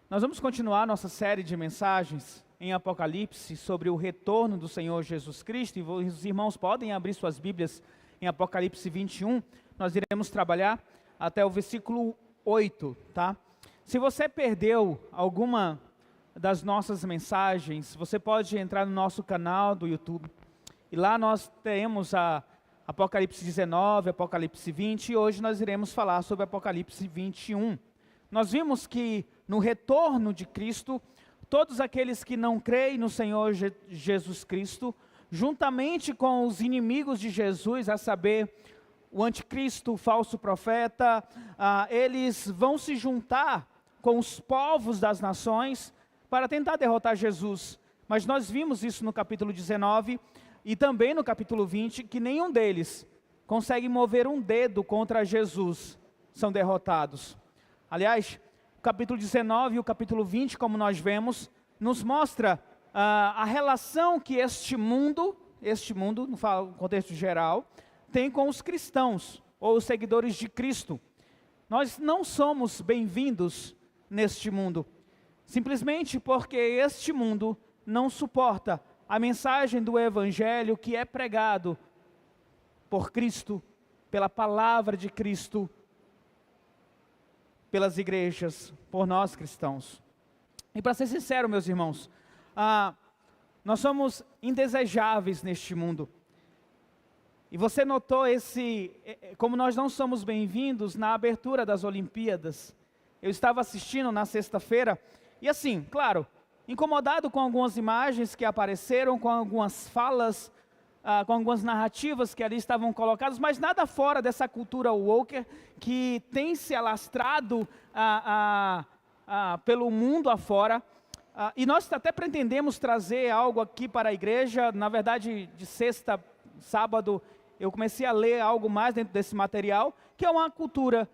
Nós vamos continuar nossa série de mensagens em Apocalipse sobre o retorno do Senhor Jesus Cristo. E os irmãos podem abrir suas Bíblias em Apocalipse 21. Nós iremos trabalhar até o versículo 8, tá? Se você perdeu alguma das nossas mensagens, você pode entrar no nosso canal do YouTube. E lá nós temos a Apocalipse 19, Apocalipse 20, e hoje nós iremos falar sobre Apocalipse 21. Nós vimos que no retorno de Cristo, todos aqueles que não creem no Senhor Jesus Cristo, juntamente com os inimigos de Jesus, a saber, o anticristo, o falso profeta, eles vão se juntar com os povos das nações para tentar derrotar Jesus. Mas nós vimos isso no capítulo 19 e também no capítulo 20, que nenhum deles consegue mover um dedo contra Jesus, são derrotados. Aliás, o capítulo 19 e o capítulo 20, como nós vemos, nos mostra a relação que este mundo, no contexto geral, tem com os cristãos, ou os seguidores de Cristo. Nós não somos bem-vindos neste mundo, simplesmente porque este mundo não suporta a mensagem do Evangelho que é pregado por Cristo, pela palavra de Cristo, pelas igrejas, por nós cristãos. E para ser sincero, meus irmãos, nós somos indesejáveis neste mundo. E você notou como nós não somos bem-vindos na abertura das Olimpíadas. Eu estava assistindo na sexta-feira, e assim, claro, incomodado com algumas imagens que apareceram, com algumas falas, com algumas narrativas que ali estavam colocadas, mas nada fora dessa cultura woke que tem se alastrado pelo mundo afora. E nós até pretendemos trazer algo aqui para a igreja. Na verdade, de sexta, sábado, eu comecei a ler algo mais dentro desse material, que é uma cultura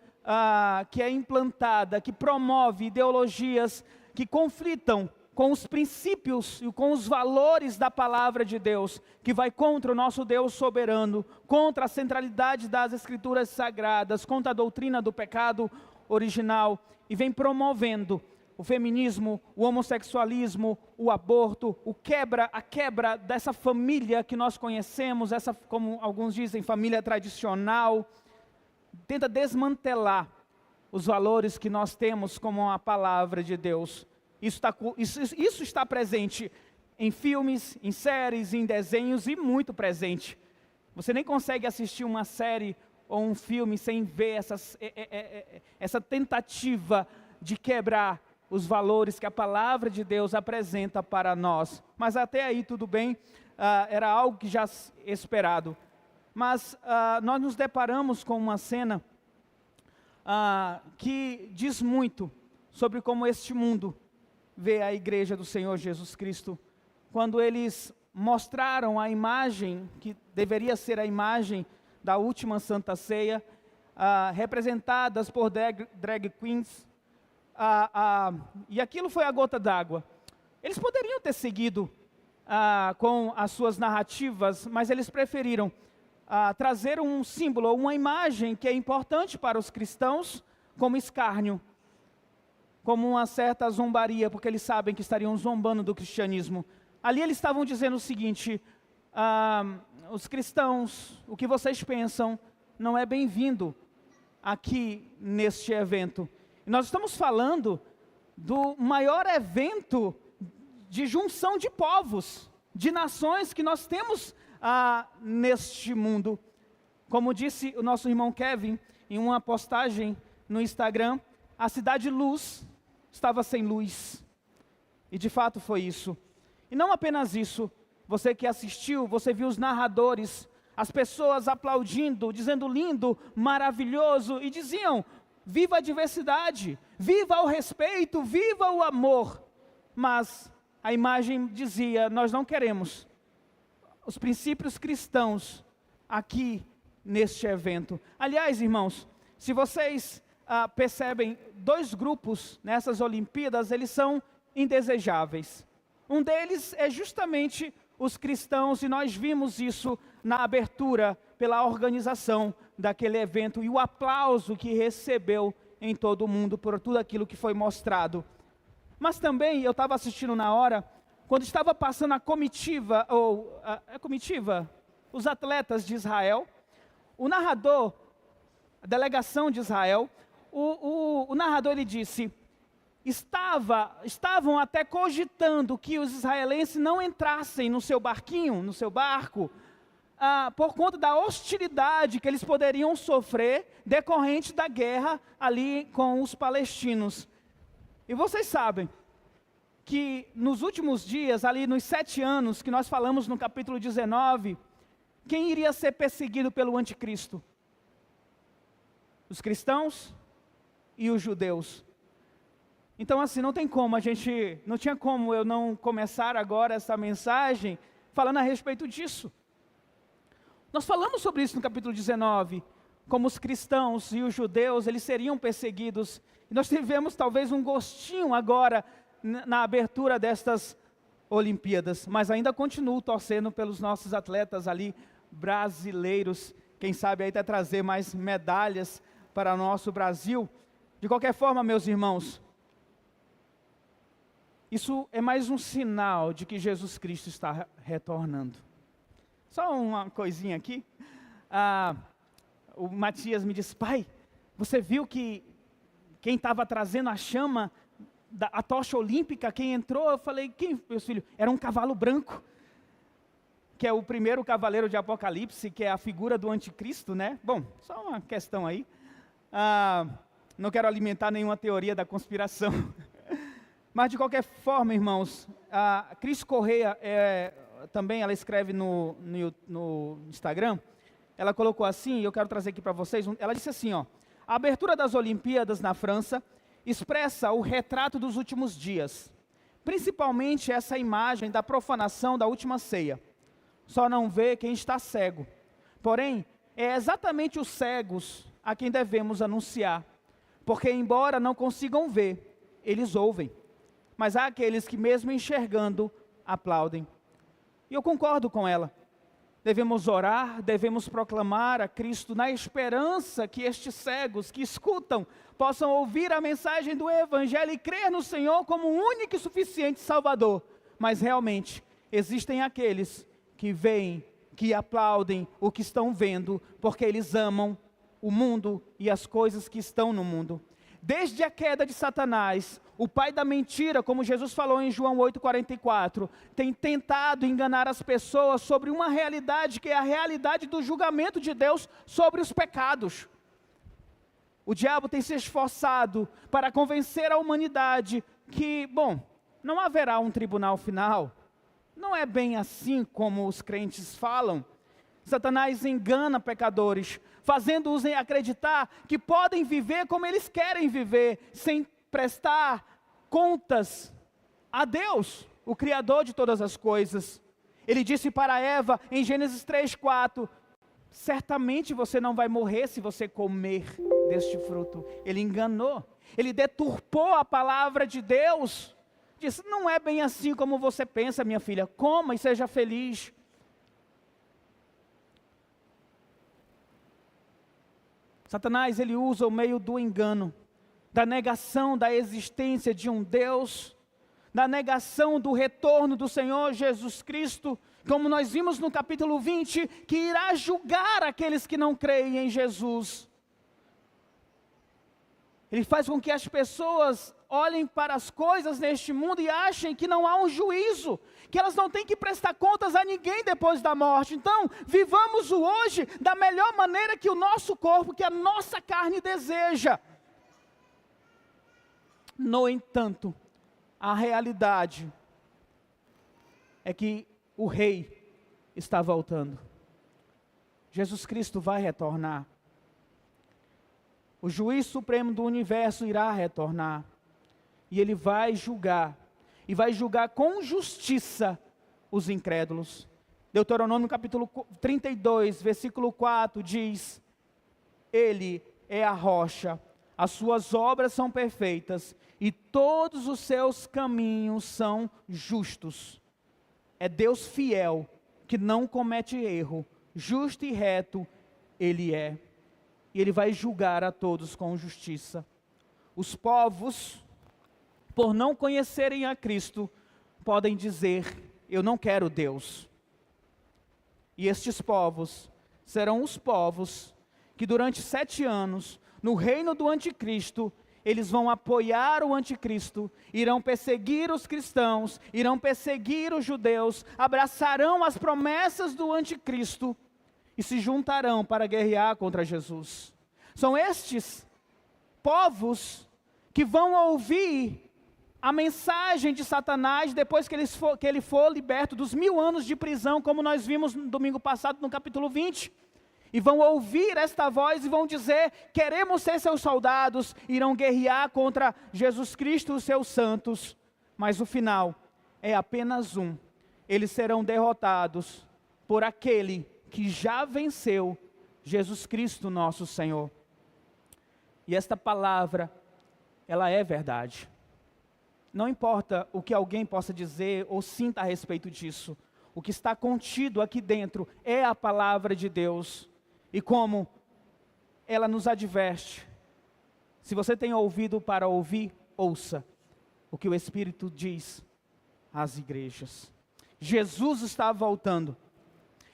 que é implantada, que promove ideologias que conflitam com os princípios e com os valores da palavra de Deus, que vai contra o nosso Deus soberano, contra a centralidade das escrituras sagradas, contra a doutrina do pecado original, e vem promovendo o feminismo, o homossexualismo, o aborto, a quebra dessa família que nós conhecemos, essa, como alguns dizem, família tradicional, tenta desmantelar os valores que nós temos como a palavra de Deus. Isso está presente em filmes, em séries, em desenhos e muito presente. Você nem consegue assistir uma série ou um filme sem ver essa tentativa de quebrar os valores que a palavra de Deus apresenta para nós. Mas até aí tudo bem, era algo que já esperado. Mas nós nos deparamos com uma cena que diz muito sobre como este mundo vê a igreja do Senhor Jesus Cristo, quando eles mostraram a imagem, que deveria ser a imagem da última Santa Ceia, representadas por drag queens, e aquilo foi a gota d'água. Eles poderiam ter seguido com as suas narrativas, mas eles preferiram trazer um símbolo, uma imagem que é importante para os cristãos, como escárnio, como uma certa zombaria, porque eles sabem que estariam zombando do cristianismo. Ali eles estavam dizendo o seguinte: os cristãos, o que vocês pensam não é bem-vindo aqui neste evento. E nós estamos falando do maior evento de junção de povos, de nações que nós temos neste mundo. Como disse o nosso irmão Kevin em uma postagem no Instagram, a cidade luz estava sem luz, e de fato foi isso. E não apenas isso, você que assistiu, você viu os narradores, as pessoas aplaudindo, dizendo lindo, maravilhoso, e diziam: viva a diversidade, viva o respeito, viva o amor. Mas a imagem dizia: nós não queremos os princípios cristãos aqui neste evento. Aliás, irmãos, se vocês percebem, dois grupos nessas Olimpíadas, eles são indesejáveis. Um deles é justamente os cristãos, e nós vimos isso na abertura pela organização daquele evento e o aplauso que recebeu em todo o mundo por tudo aquilo que foi mostrado. Mas também eu estava assistindo na hora, quando estava passando a comitiva, os atletas de Israel, o narrador, a delegação de Israel, o narrador ele disse, estavam até cogitando que os israelenses não entrassem no seu barquinho, no seu barco, por conta da hostilidade que eles poderiam sofrer decorrente da guerra ali com os palestinos. E vocês sabem que nos últimos dias, ali nos 7 anos que nós falamos no capítulo 19, quem iria ser perseguido pelo anticristo? Os cristãos e os judeus. Então assim, não tinha como eu não começar agora essa mensagem falando a respeito disso. Nós falamos sobre isso no capítulo 19, como os cristãos e os judeus, eles seriam perseguidos. E nós tivemos talvez um gostinho agora, na abertura destas Olimpíadas, mas ainda continuo torcendo pelos nossos atletas ali, brasileiros, quem sabe aí até trazer mais medalhas para o nosso Brasil. De qualquer forma, meus irmãos, isso é mais um sinal de que Jesus Cristo está retornando. Só uma coisinha aqui, o Matias me disse, pai, você viu que quem estava trazendo a chama, a tocha olímpica, quem entrou? Eu falei, quem, meu filho? Era um cavalo branco, que é o primeiro cavaleiro de Apocalipse, que é a figura do anticristo, né? Bom, só uma questão aí, não quero alimentar nenhuma teoria da conspiração, mas de qualquer forma, irmãos, a Cris Correia, também ela escreve no Instagram, ela colocou assim, eu quero trazer aqui para vocês, ela disse assim, ó, a abertura das Olimpíadas na França expressa o retrato dos últimos dias, principalmente essa imagem da profanação da última ceia. Só não vê quem está cego. Porém, é exatamente os cegos a quem devemos anunciar, porque embora não consigam ver, eles ouvem. Mas há aqueles que mesmo enxergando, aplaudem. E eu concordo com ela. Devemos orar, devemos proclamar a Cristo na esperança que estes cegos que escutam possam ouvir a mensagem do Evangelho e crer no Senhor como o único e suficiente Salvador. Mas realmente existem aqueles que veem, que aplaudem o que estão vendo, porque eles amam o mundo e as coisas que estão no mundo. Desde a queda de Satanás, o pai da mentira, como Jesus falou em João 8,44, tem tentado enganar as pessoas sobre uma realidade que é a realidade do julgamento de Deus sobre os pecados. O diabo tem se esforçado para convencer a humanidade que, bom, não haverá um tribunal final. Não é bem assim como os crentes falam. Satanás engana pecadores, fazendo-os acreditar que podem viver como eles querem viver, sem prestar contas a Deus, o Criador de todas as coisas. Ele disse para Eva, em Gênesis 3:4, certamente você não vai morrer se você comer deste fruto. Ele enganou, ele deturpou a palavra de Deus, disse, não é bem assim como você pensa, minha filha, coma e seja feliz. Satanás, ele usa o meio do engano, da negação da existência de um Deus, da negação do retorno do Senhor Jesus Cristo, como nós vimos no capítulo 20, que irá julgar aqueles que não creem em Jesus. Ele faz com que as pessoas olhem para as coisas neste mundo e achem que não há um juízo, que elas não têm que prestar contas a ninguém depois da morte. Então, vivamos o hoje da melhor maneira que o nosso corpo, que a nossa carne deseja. No entanto, a realidade é que o Rei está voltando. Jesus Cristo vai retornar. O juiz supremo do universo irá retornar. E ele vai julgar. E vai julgar com justiça os incrédulos. Deuteronômio capítulo 32, versículo 4 diz: Ele é a rocha, as suas obras são perfeitas e todos os seus caminhos são justos. É Deus fiel, que não comete erro, justo e reto Ele é. E Ele vai julgar a todos com justiça. Os povos por não conhecerem a Cristo, podem dizer: eu não quero Deus. E estes povos serão os povos que durante 7 anos, no reino do anticristo, eles vão apoiar o anticristo, irão perseguir os cristãos, irão perseguir os judeus, abraçarão as promessas do anticristo e se juntarão para guerrear contra Jesus. São estes povos que vão ouvir a mensagem de Satanás depois que ele for liberto dos 1000 anos de prisão, como nós vimos no domingo passado no capítulo 20. E vão ouvir esta voz e vão dizer: queremos ser seus soldados, irão guerrear contra Jesus Cristo e os seus santos. Mas o final é apenas um: eles serão derrotados por aquele que já venceu, Jesus Cristo nosso Senhor. E esta palavra, ela é verdade. Não importa o que alguém possa dizer ou sinta a respeito disso, o que está contido aqui dentro é a palavra de Deus. E como ela nos adverte, se você tem ouvido para ouvir, ouça o que o Espírito diz às igrejas. Jesus está voltando.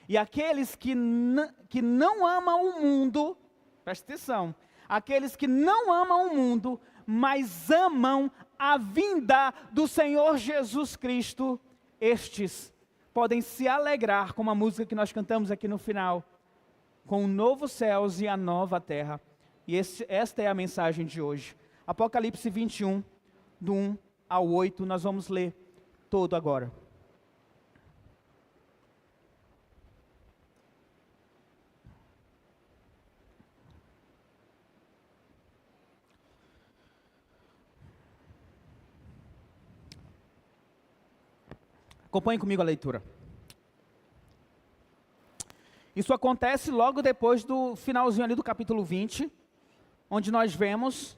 E aqueles que não amam o mundo, preste atenção, aqueles que não amam o mundo, mas amam a vinda do Senhor Jesus Cristo, estes podem se alegrar, como a música que nós cantamos aqui no final, com o novo céus e a nova terra. E esta é a mensagem de hoje. Apocalipse 21, do 1 ao 8, nós vamos ler todo agora. Acompanhe comigo a leitura. Isso acontece logo depois do finalzinho ali do capítulo 20, onde nós vemos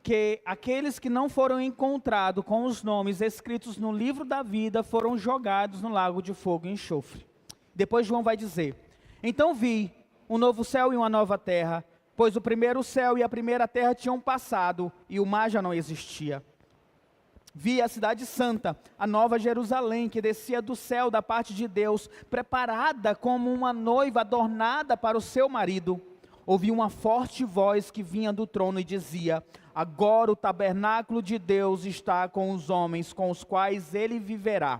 que aqueles que não foram encontrados com os nomes escritos no livro da vida foram jogados no lago de fogo e enxofre. Depois João vai dizer: então vi um novo céu e uma nova terra, pois o primeiro céu e a primeira terra tinham passado e o mar já não existia. Vi a cidade santa, a nova Jerusalém, que descia do céu da parte de Deus, preparada como uma noiva adornada para o seu marido. Ouvi uma forte voz que vinha do trono e dizia: agora o tabernáculo de Deus está com os homens, com os quais ele viverá.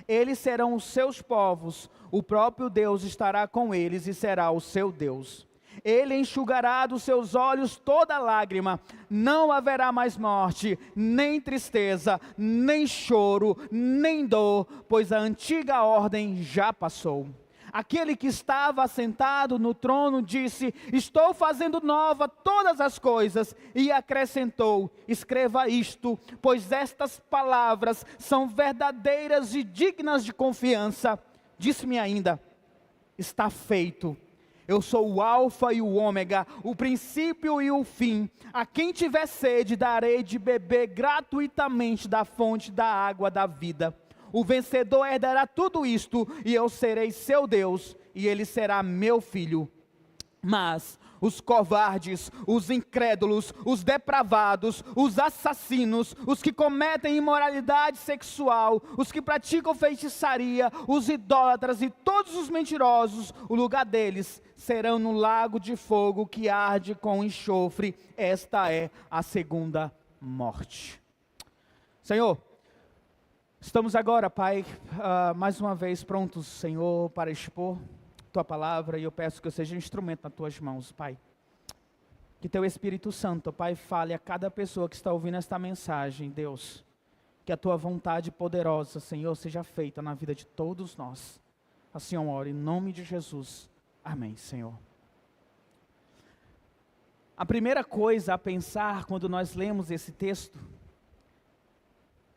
Eles serão os seus povos, o próprio Deus estará com eles e será o seu Deus. Ele enxugará dos seus olhos toda lágrima, não haverá mais morte, nem tristeza, nem choro, nem dor, pois a antiga ordem já passou. Aquele que estava assentado no trono disse: estou fazendo nova todas as coisas, e acrescentou: escreva isto, pois estas palavras são verdadeiras e dignas de confiança. Disse-me ainda: está feito. Eu sou o alfa e o ômega, o princípio e o fim. A quem tiver sede, darei de beber gratuitamente da fonte da água da vida. O vencedor herdará tudo isto, e eu serei seu Deus, e ele será meu filho. Mas os covardes, os incrédulos, os depravados, os assassinos, os que cometem imoralidade sexual, os que praticam feitiçaria, os idólatras e todos os mentirosos, o lugar deles serão no lago de fogo que arde com enxofre. Esta é a segunda morte. Senhor, estamos agora, Pai, mais uma vez prontos, Senhor, para expor Tua palavra, e eu peço que eu seja um instrumento nas Tuas mãos, Pai. Que Teu Espírito Santo, Pai, fale a cada pessoa que está ouvindo esta mensagem, Deus. Que a Tua vontade poderosa, Senhor, seja feita na vida de todos nós. Assim eu oro, em nome de Jesus. Amém, Senhor. A primeira coisa a pensar quando nós lemos esse texto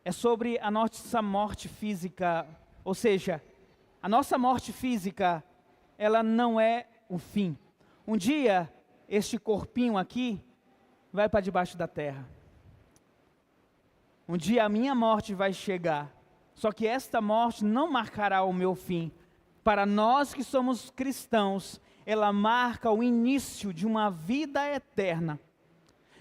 é sobre a nossa morte física, ou seja, a nossa morte física, ela não é o fim. Um dia, este corpinho aqui vai para debaixo da terra. Um dia a minha morte vai chegar. Só que esta morte não marcará o meu fim. Para nós que somos cristãos, ela marca o início de uma vida eterna.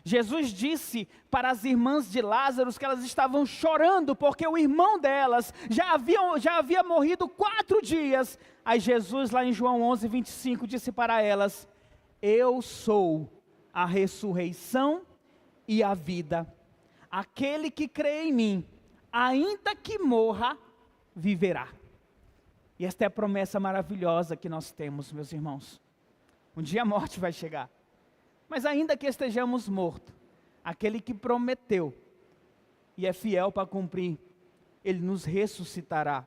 Jesus disse para as irmãs de Lázaro que elas estavam chorando, porque o irmão delas já havia morrido 4 dias. Aí Jesus, lá em João 11:25, disse para elas: eu sou a ressurreição e a vida. Aquele que crê em mim, ainda que morra, viverá. E esta é a promessa maravilhosa que nós temos, meus irmãos. Um dia a morte vai chegar. Mas ainda que estejamos mortos, aquele que prometeu e é fiel para cumprir, ele nos ressuscitará.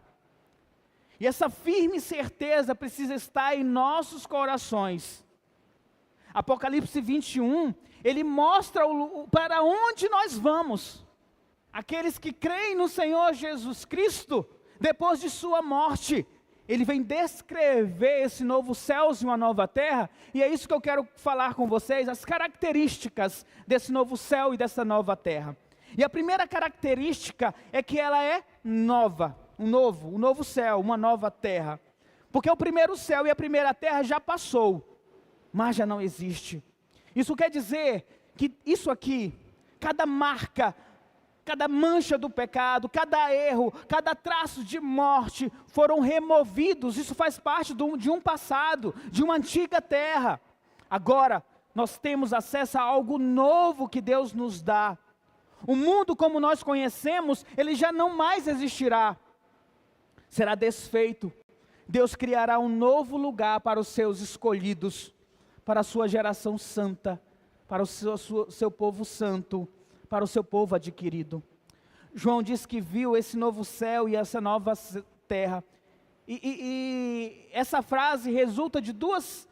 E essa firme certeza precisa estar em nossos corações. Apocalipse 21, ele mostra para onde nós vamos. Aqueles que creem no Senhor Jesus Cristo, depois de sua morte, ele vem descrever esse novo céu e uma nova terra, e é isso que eu quero falar com vocês, as características desse novo céu e dessa nova terra. E a primeira característica é que ela é nova, um novo céu, uma nova terra. Porque o primeiro céu e a primeira terra já passou, mas já não existe. Isso quer dizer que isso aqui, cada marca, cada mancha do pecado, cada erro, cada traço de morte foram removidos. Isso faz parte de um passado, de uma antiga terra. Agora, nós temos acesso a algo novo que Deus nos dá. O mundo como nós conhecemos, ele já não mais existirá. Será desfeito. Deus criará um novo lugar para os seus escolhidos, para a sua geração santa, para o seu povo santo, para o seu povo adquirido. João diz que viu esse novo céu e essa nova terra. E essa frase resulta de dois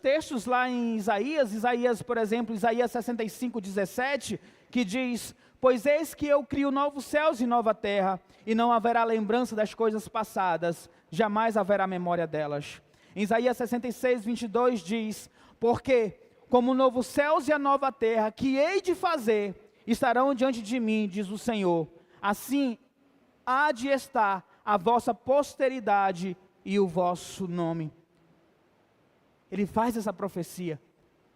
textos lá em Isaías, por exemplo, Isaías 65:17, que diz: pois eis que eu crio novos céus e nova terra, e não haverá lembrança das coisas passadas, jamais haverá memória delas. Em Isaías 66:22 diz: porque como novos céus e a nova terra que hei de fazer, estarão diante de mim, diz o Senhor, assim há de estar a vossa posteridade e o vosso nome. Ele faz essa profecia,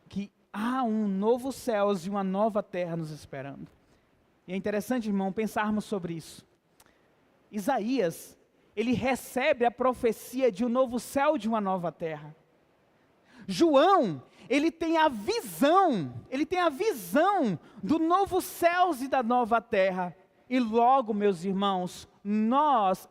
que há um novo céu e uma nova terra nos esperando. E é interessante, irmão, pensarmos sobre isso. Isaías, ele recebe a profecia de um novo céu e de uma nova terra. João, ele tem a visão do novo céus e da nova terra. E logo, meus irmãos, nós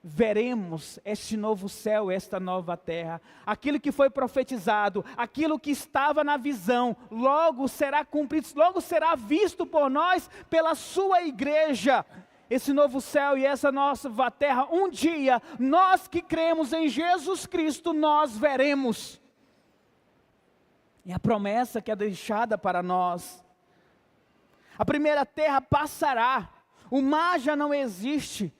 veremos este novo céu, esta nova terra. Aquilo que foi profetizado, aquilo que estava na visão, logo será cumprido, logo será visto por nós, pela sua igreja. Esse novo céu e essa nova terra, um dia, nós que cremos em Jesus Cristo, nós veremos. E a promessa que é deixada para nós. A primeira terra passará, o mar já não existe.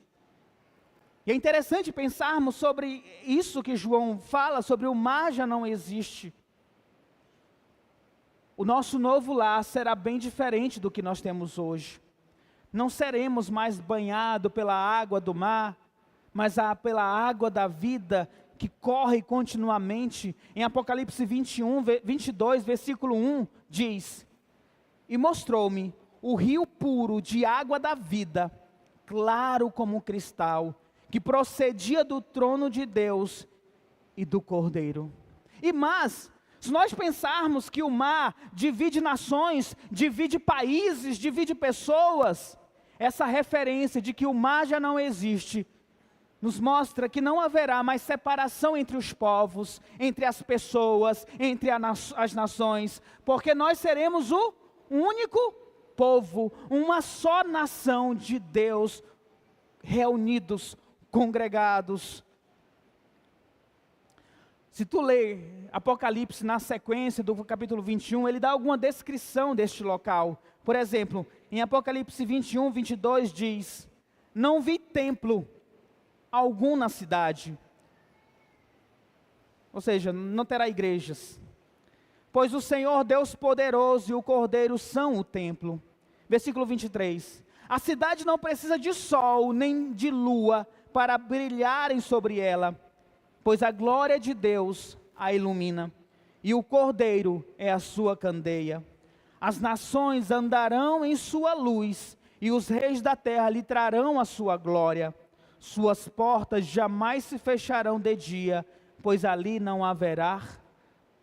E é interessante pensarmos sobre isso que João fala, sobre o mar já não existe. O nosso novo lar será bem diferente do que nós temos hoje. Não seremos mais banhados pela água do mar, mas pela água da vida que corre continuamente. Em Apocalipse 22, versículo 1, diz: e mostrou-me o rio puro de água da vida, claro como cristal, que procedia do trono de Deus e do Cordeiro. Se nós pensarmos que o mar divide nações, divide países, divide pessoas, essa referência de que o mar já não existe, nos mostra que não haverá mais separação entre os povos, entre as pessoas, entre as nações, porque nós seremos o único povo, uma só nação de Deus, reunidos, congregados. Se tu ler Apocalipse na sequência do capítulo 21, ele dá alguma descrição deste local. Por exemplo, em Apocalipse 21, 22 diz: não vi templo algum na cidade. Ou seja, não terá igrejas. Pois o Senhor Deus poderoso e o Cordeiro são o templo. Versículo 23. A cidade não precisa de sol nem de lua para brilharem sobre ela, pois a glória de Deus a ilumina, e o Cordeiro é a sua candeia. As nações andarão em sua luz, e os reis da terra lhe trarão a sua glória. Suas portas jamais se fecharão de dia, pois ali não haverá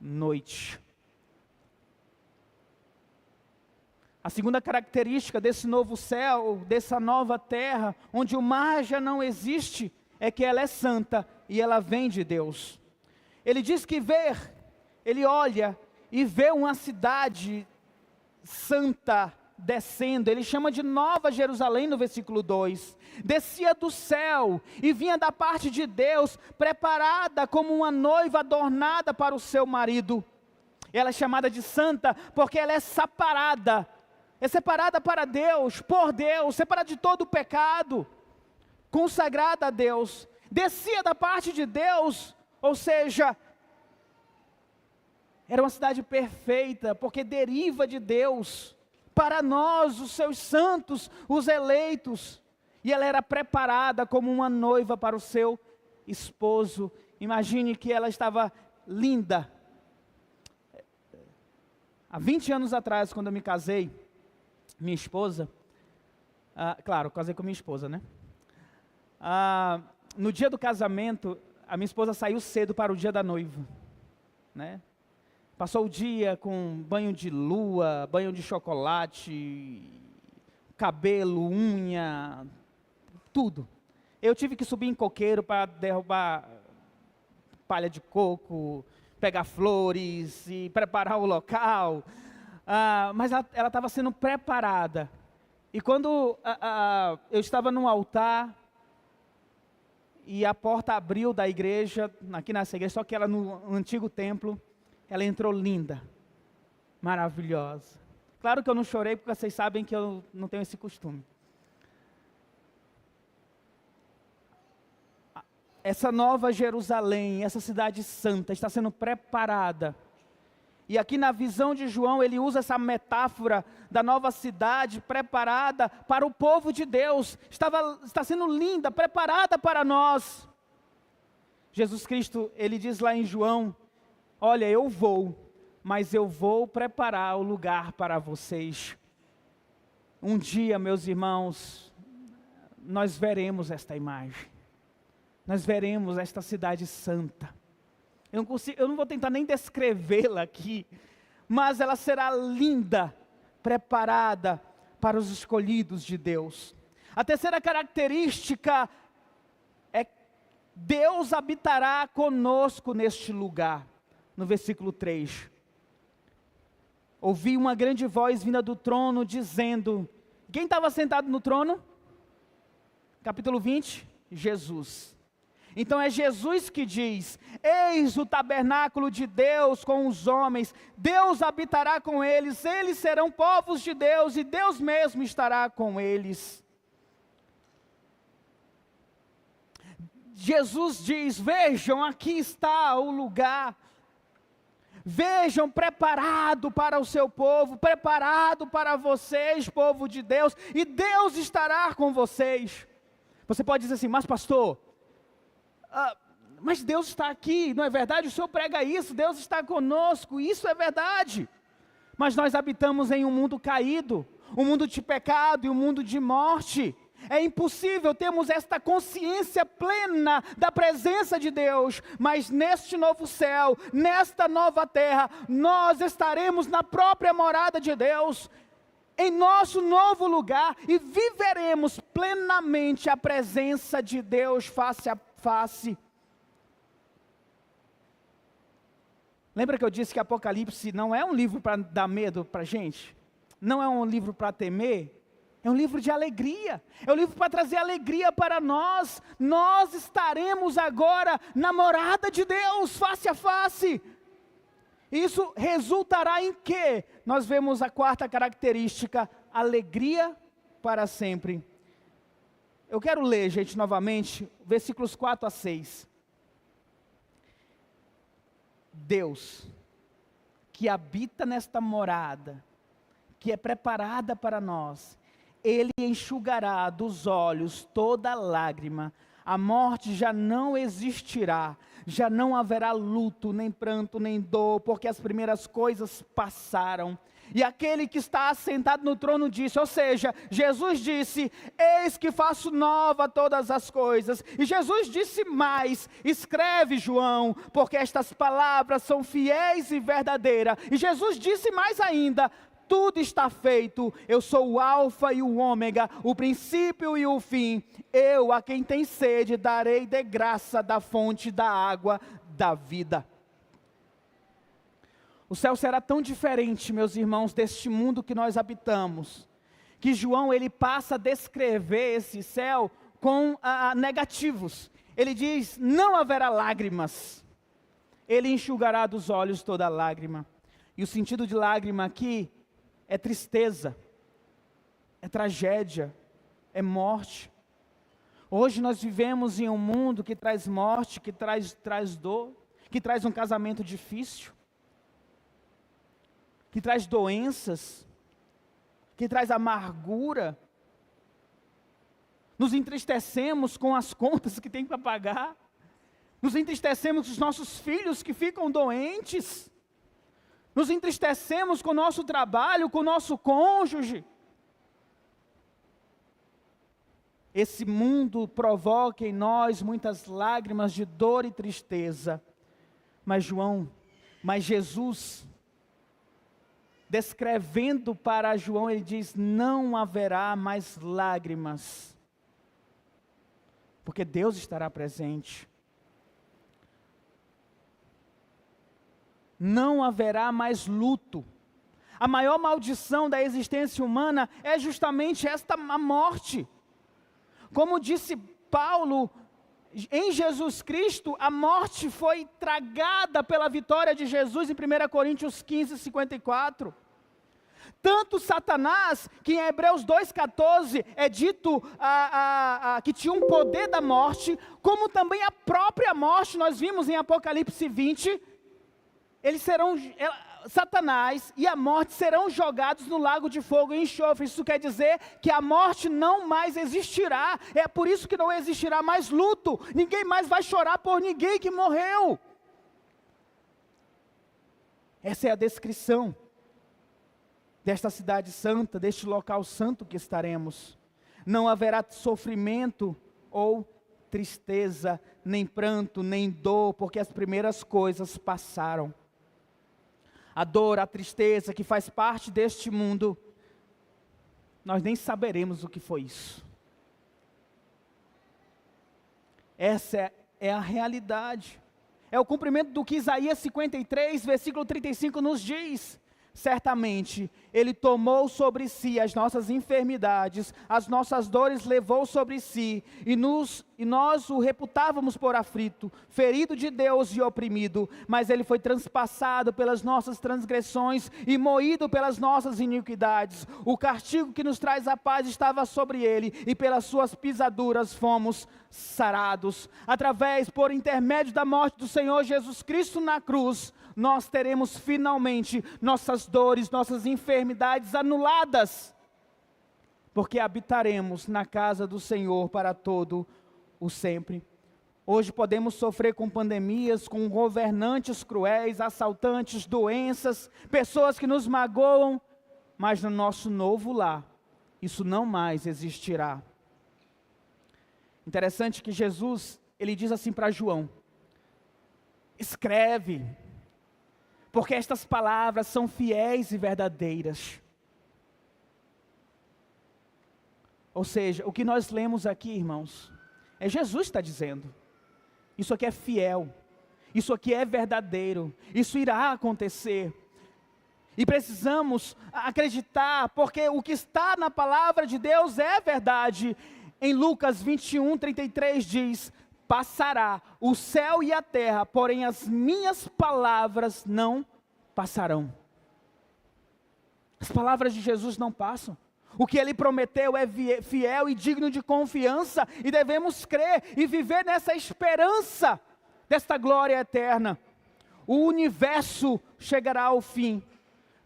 noite. A segunda característica desse novo céu, dessa nova terra, onde o mar já não existe, é que ela é santa e ela vem de Deus. Ele diz que ele olha e vê uma cidade santa descendo. Ele chama de Nova Jerusalém no versículo 2. Descia do céu e vinha da parte de Deus, preparada como uma noiva adornada para o seu marido. Ela é chamada de santa porque ela é separada para Deus, por Deus, separada de todo o pecado, consagrada a Deus. Descia da parte de Deus, ou seja, era uma cidade perfeita, porque deriva de Deus, para nós, os seus santos, os eleitos. E ela era preparada como uma noiva para o seu esposo. Imagine que ela estava linda. Há 20 anos atrás, quando eu me casei, minha esposa, claro, casei com minha esposa, né? No dia do casamento, a minha esposa saiu cedo para o dia da noiva, né? Passou o dia com banho de lua, banho de chocolate, cabelo, unha, tudo. Eu tive que subir em coqueiro para derrubar palha de coco, pegar flores e preparar o local. Mas ela estava sendo preparada. E quando eu estava no altar, e a porta abriu da igreja, aqui nessa igreja, só que ela no antigo templo, ela entrou linda, maravilhosa. Claro que eu não chorei, porque vocês sabem que eu não tenho esse costume. Essa nova Jerusalém, essa cidade santa, está sendo preparada. E aqui na visão de João, ele usa essa metáfora da nova cidade preparada para o povo de Deus. Está sendo linda, preparada para nós. Jesus Cristo, ele diz lá em João: olha, eu vou, mas eu vou preparar o lugar para vocês. Um dia, meus irmãos, nós veremos esta imagem. Nós veremos esta cidade santa. Eu não vou tentar nem descrevê-la aqui, mas ela será linda, preparada para os escolhidos de Deus. A terceira característica é: Deus habitará conosco neste lugar. No versículo 3. Ouvi uma grande voz vinda do trono dizendo... Quem estava sentado no trono? Capítulo 20, Jesus. Então é Jesus que diz: eis o tabernáculo de Deus com os homens, Deus habitará com eles, eles serão povos de Deus, e Deus mesmo estará com eles. Jesus diz: vejam, aqui está o lugar. Vejam, preparado para o seu povo, preparado para vocês, povo de Deus, e Deus estará com vocês. Você pode dizer assim: mas pastor, mas Deus está aqui, não é verdade? O senhor prega isso, Deus está conosco, isso é verdade. Mas nós habitamos em um mundo caído, um mundo de pecado e um mundo de morte. É impossível termos esta consciência plena da presença de Deus, mas neste novo céu, nesta nova terra, nós estaremos na própria morada de Deus, em nosso novo lugar, e viveremos plenamente a presença de Deus face a face. Lembra que eu disse que Apocalipse não é um livro para dar medo para a gente? Não é um livro para temer? É um livro de alegria, é um livro para trazer alegria para nós. Nós estaremos agora na morada de Deus, face a face. Isso resultará em quê? Nós vemos a quarta característica: alegria para sempre. Eu quero ler, gente, novamente, versículos 4 a 6. Deus, que habita nesta morada, que é preparada para nós, Ele enxugará dos olhos toda lágrima, a morte já não existirá, já não haverá luto, nem pranto, nem dor, porque as primeiras coisas passaram. E aquele que está assentado no trono disse, ou seja, Jesus disse, eis que faço nova todas as coisas. E Jesus disse mais, escreve João, porque estas palavras são fiéis e verdadeiras. E Jesus disse mais ainda, tudo está feito, eu sou o alfa e o ômega, o princípio e o fim. Eu, a quem tem sede, darei de graça da fonte da água da vida. O céu será tão diferente, meus irmãos, deste mundo que nós habitamos, que João ele passa a descrever esse céu com negativos. Ele diz, não haverá lágrimas, ele enxugará dos olhos toda lágrima. E o sentido de lágrima aqui é tristeza, é tragédia, é morte. Hoje nós vivemos em um mundo que traz morte, que traz dor, que traz um casamento difícil, que traz doenças, que traz amargura. Nos entristecemos com as contas que tem para pagar, nos entristecemos com os nossos filhos que ficam doentes, nos entristecemos com o nosso trabalho, com o nosso cônjuge. Esse mundo provoca em nós muitas lágrimas de dor e tristeza, mas Jesus, descrevendo para João, ele diz, não haverá mais lágrimas, porque Deus estará presente. Não haverá mais luto. A maior maldição da existência humana é justamente a morte. Como disse Paulo, em Jesus Cristo, a morte foi tragada pela vitória de Jesus em 1 Coríntios 15, 54. Tanto Satanás, que em Hebreus 2,14 é dito que tinha um poder da morte, como também a própria morte, nós vimos em Apocalipse 20, Satanás e a morte serão jogados no lago de fogo e enxofre. Isso quer dizer que a morte não mais existirá. É por isso que não existirá mais luto. Ninguém mais vai chorar por ninguém que morreu. Essa é a descrição desta cidade santa, deste local santo que estaremos. Não haverá sofrimento ou tristeza, nem pranto, nem dor, porque as primeiras coisas passaram. A dor, a tristeza que faz parte deste mundo, nós nem saberemos o que foi isso. Essa é a realidade. É o cumprimento do que Isaías 53, versículo 35 nos diz. Certamente, Ele tomou sobre si as nossas enfermidades, as nossas dores levou sobre si, e nós o reputávamos por aflito, ferido de Deus e oprimido, mas Ele foi transpassado pelas nossas transgressões e moído pelas nossas iniquidades. O castigo que nos traz a paz estava sobre Ele, e pelas suas pisaduras fomos sarados. Por intermédio da morte do Senhor Jesus Cristo na cruz, nós teremos finalmente nossas dores, nossas enfermidades anuladas, porque habitaremos na casa do Senhor para todo o sempre. Hoje podemos sofrer com pandemias, com governantes cruéis, assaltantes, doenças, pessoas que nos magoam, mas no nosso novo lar, isso não mais existirá. Interessante que Jesus, ele diz assim para João, escreve, porque estas palavras são fiéis e verdadeiras. Ou seja, o que nós lemos aqui, irmãos, é Jesus que está dizendo. Isso aqui é fiel, isso aqui é verdadeiro, isso irá acontecer. E precisamos acreditar, porque o que está na palavra de Deus é verdade. Em Lucas 21, 33 diz, passará o céu e a terra, porém as minhas palavras não passarão. As palavras de Jesus não passam. O que Ele prometeu é fiel e digno de confiança, e devemos crer e viver nessa esperança desta glória eterna. O universo chegará ao fim,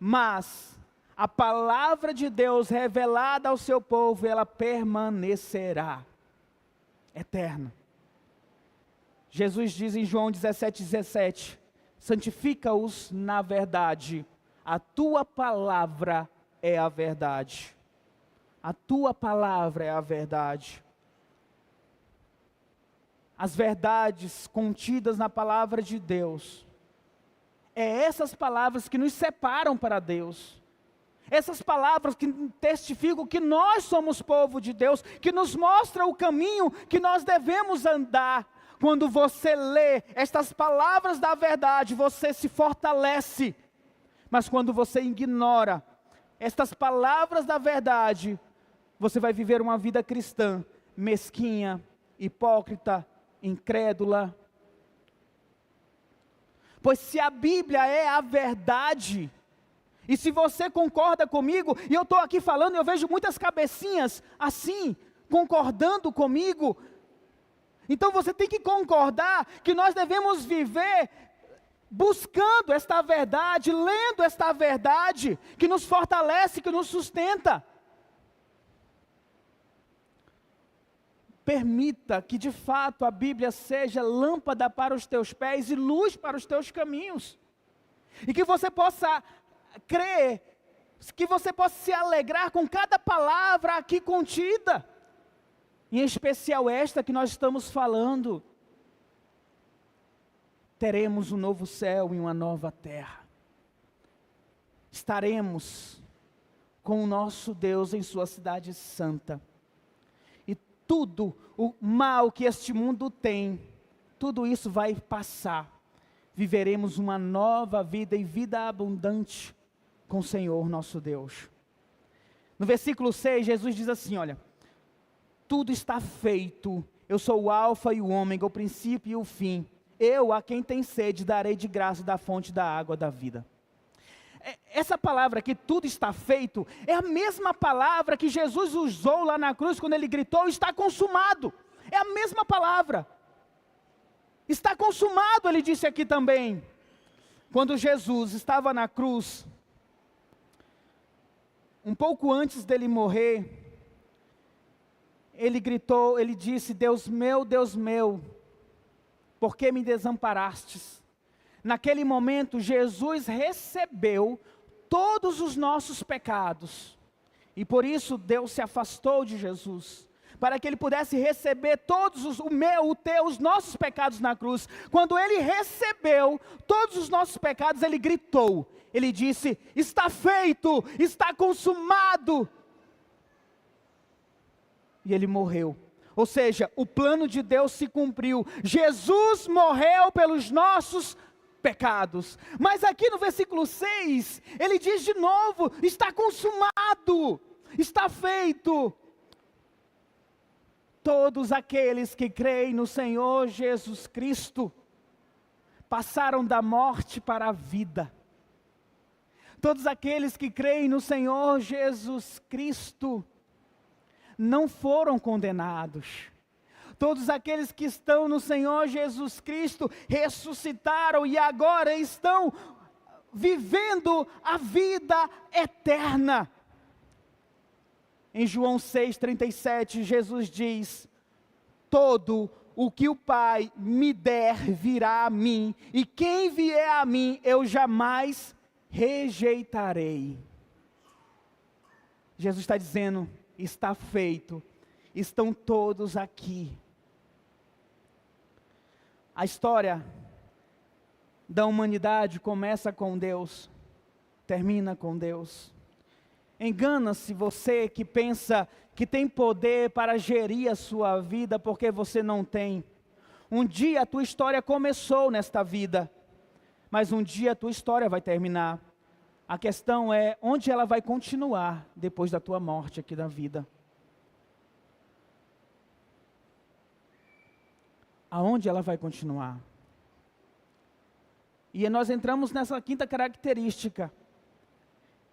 mas a palavra de Deus revelada ao seu povo, ela permanecerá eterna. Jesus diz em João 17:17, santifica-os na verdade, a tua palavra é a verdade. A tua palavra é a verdade. As verdades contidas na palavra de Deus, é essas palavras que nos separam para Deus. Essas palavras que testificam que nós somos povo de Deus, que nos mostra o caminho que nós devemos andar. Quando você lê estas palavras da verdade, você se fortalece. Mas quando você ignora estas palavras da verdade, você vai viver uma vida cristã mesquinha, hipócrita, incrédula. Pois se a Bíblia é a verdade, e se você concorda comigo, e eu estou aqui falando, eu vejo muitas cabecinhas assim, concordando comigo, então você tem que concordar que nós devemos viver buscando esta verdade, lendo esta verdade, que nos fortalece, que nos sustenta. Permita que de fato a Bíblia seja lâmpada para os teus pés e luz para os teus caminhos. E que você possa crer, que você possa se alegrar com cada palavra aqui contida. Em especial esta que nós estamos falando. Teremos um novo céu e uma nova terra. Estaremos com o nosso Deus em sua cidade santa. Tudo o mal que este mundo tem, tudo isso vai passar. Viveremos uma nova vida e vida abundante com o Senhor nosso Deus. No versículo 6, Jesus diz assim, olha, tudo está feito, eu sou o alfa e o ômega, o princípio e o fim. Eu, a quem tem sede, darei de graça da fonte da água da vida. Essa palavra que tudo está feito, é a mesma palavra que Jesus usou lá na cruz, quando ele gritou, está consumado. É a mesma palavra. Está consumado, ele disse aqui também. Quando Jesus estava na cruz, um pouco antes dele morrer, ele gritou, ele disse, Deus meu, por que me desamparastes? Naquele momento, Jesus recebeu todos os nossos pecados. E por isso Deus se afastou de Jesus, para que Ele pudesse receber todos os nossos pecados na cruz. Quando Ele recebeu todos os nossos pecados, Ele gritou, Ele disse, está feito, está consumado. E Ele morreu. Ou seja, o plano de Deus se cumpriu. Jesus morreu pelos nossos pecados. Mas aqui no versículo 6, ele diz de novo, está consumado, está feito. Todos aqueles que creem no Senhor Jesus Cristo, passaram da morte para a vida. Todos aqueles que creem no Senhor Jesus Cristo, não foram condenados. Todos aqueles que estão no Senhor Jesus Cristo ressuscitaram e agora estão vivendo a vida eterna. Em João 6,37, Jesus diz, todo o que o Pai me der virá a mim, e quem vier a mim eu jamais rejeitarei. Jesus está dizendo, está feito, estão todos aqui. A história da humanidade começa com Deus, termina com Deus. Engana-se você que pensa que tem poder para gerir a sua vida, porque você não tem. Um dia a tua história começou nesta vida, mas um dia a tua história vai terminar. A questão é onde ela vai continuar depois da tua morte aqui na vida. Aonde ela vai continuar? E nós entramos nessa quinta característica,